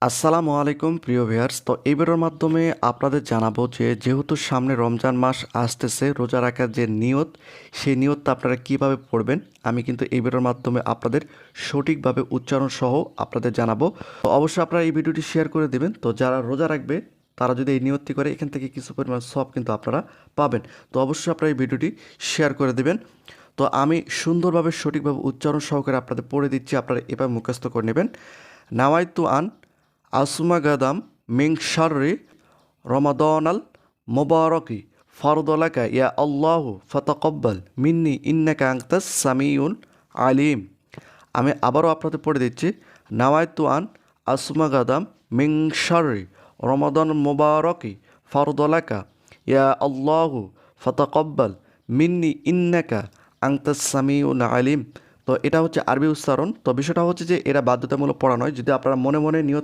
আসসালামু আলাইকুম প্রিয় ভিউয়ার্স। তো এই ভিডিওর মাধ্যমে আপনাদের জানাবো যে যেহেতু সামনে রমজান মাস আসতেছে, রোজা রাখার যে নিয়ত, সেই নিয়তটা আপনারা কিভাবে পড়বেন আমি কিন্তু এই ভিডিওর মাধ্যমে আপনাদের সঠিকভাবে উচ্চারণ সহ আপনাদের জানাবো। তো অবশ্যই আপনারা এই ভিডিওটি শেয়ার করে দিবেন। তো যারা রোজা রাখবে তারা যদি এই নিয়তটি করে এখান থেকে কিছু পরিমাণ সব কিন্তু আপনারা পাবেন। তো অবশ্যই আপনারা এই ভিডিওটি শেয়ার করে দিবেন। তো আমি সুন্দরভাবে সঠিকভাবে উচ্চারণ সহকারে আপনাদের পড়ে দিচ্ছি, আপনারা এভাবে মুখস্থ করে নেবেন। নাওয়াইতু আন আসুমা গাদাম মিং শাররি রমাদানাল মুবারকি ফারদলাকা ইয়া আল্লাহু ফাতাকাব্বাল মিন্নি ইন্নাকা আনতাস সামিউল আলিম। আমি আবারও আপনাদের পড়ে দিচ্ছি। নাওয়াইতু আন আসুমা গাদাম মিং শাররি রমাদান মুবারকি ফারদলাকা ইয়া আল্লাহু ফাতাকাব্বাল মিন্নি ইন্নাকা আনতাস সামিউল আলিম। তো এটা হচ্ছে আরবি উচ্চারণ। তো বিষয়টা হচ্ছে যে এটা বাধ্যতামূলক পড়া নয়, যদি আপনারা মনে মনে নিয়ত